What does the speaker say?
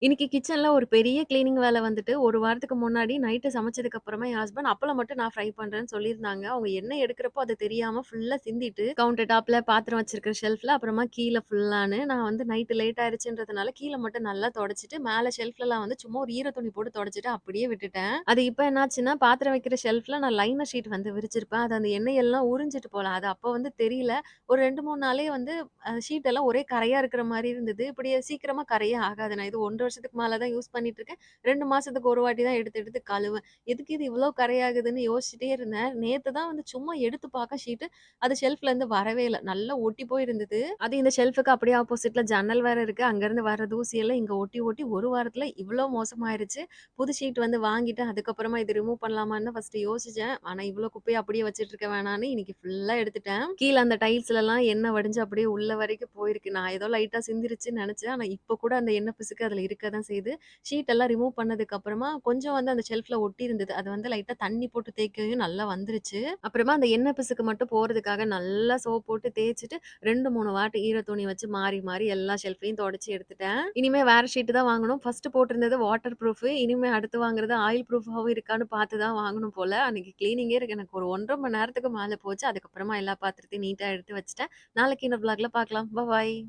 இன்னைக்கு கிச்சன்ல ஒரு பெரிய கிளீனிங் வேல வந்துட்டு, 1 வாரத்துக்கு முன்னாடி நைட்டு சமைச்சதுக்கு அப்புறமா என் ஹஸ்பண்ட் அப்பளம் மட்டும் நான் ஃப்ரை பண்றேன்னு சொல்லியிருந்தாங்க. அவங்க எண்ணெய் எடுக்கிறப்போ அது தெரியாம ஃபுல்லா சிந்திட்டு, கவுண்டர் டாப்ல பாத்திரம் வச்சிருக்கிற ஷெல்ஃப்ல, அப்புறமா கீழ ஃபுல்லான்னு நான் வந்து நைட்டு லேட் ஆயிருச்சுன்றதுனால கீழ மட்டும் நல்லா தொடச்சுட்டு, மேல ஷெல்ஃப்லலாம் வந்து சும்மா ஒரு ஈர துணி போட்டு தொடச்சுட்டு அப்படியே விட்டுட்டேன். அது இப்ப என்னாச்சுன்னா, பாத்திரம் வைக்கிற ஷெல்ஃப்ல நான் லைனர் ஷீட் வந்து விரிச்சிருப்பேன். அது அந்த எண்ணெய் எல்லாம் உறிஞ்சிட்டு போல. அது அப்ப வந்து தெரியல. ஒரு 2, 3 நாளே வந்து ஷீட் எல்லாம் ஒரே கரையா இருக்கிற மாரி இருந்தது. இப்படி சீக்கிரமா கரையே ஆகாது. நான் இது 1 1/2 வருஷத்துக்கு மேல தான் யூஸ் பண்ணிட்டு இருக்கேன். 2 மாசத்துக்கு ஒரு வாட்டி தான் எடுத்து எடுத்து கழுவேன். எதுக்கு இது இவ்ளோ கரையாகுதுன்னு யோசிச்சுட்டே இருந்தேன். நேத்து தான் வந்து சும்மா எடுத்து பார்க்க ஷீட்டு அது ஷெல்ஃப்லேருந்து வரவே இல்ல. நல்லா ஒட்டி போயிருந்தது. அது இந்த ஷெல்ஃப்க்கு அப்படியே ஆப்போசிட்ல ஜன்னல் வேற இருக்கு. அங்கருந்து வர தூசியெல்லாம் இங்க ஒட்டி ஒட்டி 1 வாரத்துல இவ்ளோ மோசமாயிருச்சு. புது ஷீட் வந்து வாங்கிட்டு அதுக்கப்புறமா இது ரிமூவ் பண்ணலாமான்னு தான் ஃபர்ஸ்ட்டு யோசிச்சேன். ஆனா இவ்ளோ குப்பைய அப்படியே வச்சுட்டு இருக்க வேணான்னு இன்னைக்கு ஃபுல்லா எடுத்துட்டேன். கீழ அந்த டைல்ஸ்லலாம் எண்ணெய் வடிஞ்சு அப்படியே உள்ள வரைக்கும் போயிருக்கு. நான் ஏதோ லைட்டா சிந்திருச்சுன்னு நெனச்சேன். ஆனா இப்ப கூட அந்த எண்ணெய் பிசுக்கு அதுல இருக்க தான் செய்யுது. ஷீட் எல்லாம் ரிமூவ் பண்ணதுக்கு அப்புறமா கொஞ்சம் வந்து அந்த ஷெல்ஃப்ல ஒட்டி இருந்தது. அது வந்து லைட்டா தண்ணி போட்டு தேய்க்கவும் நல்லா வந்துருச்சு. அப்புறமா அந்த எண்ணெய் பிசுக்கு மட்டும் போறதுக்காக நல்லா சோப் போட்டு தேய்ச்சுட்டு 2, 3 வாட்டி ஈர துணி வச்சு மாறி மாறி எல்லா ஷெல்ஃபையும் தொடச்சு எடுத்துட்டேன். இனிமே வேற ஷீட் தான் வாங்கணும். ஃபர்ஸ்ட் போட்டிருந்தது வாட்டர் ப்ரூஃப். இனிமே அடுத்து வாங்குறது ஆயில் ப்ரூஃபாவும் இருக்கான்னு பார்த்து தான் வாங்கணும் போல. அன்னைக்கு கிளீனிங்கே எனக்கு ஒரு 1 1/2 மணி நேரத்துக்கு மேல போச்சு. அதுக்கப்புறமா எல்லா பாத்திரத்தையும் நீட்டா எடுத்து வச்சுட்டேன். நாளைக்கு இன்னொரு விளாக்ல பார்க்கலாம். பாய்.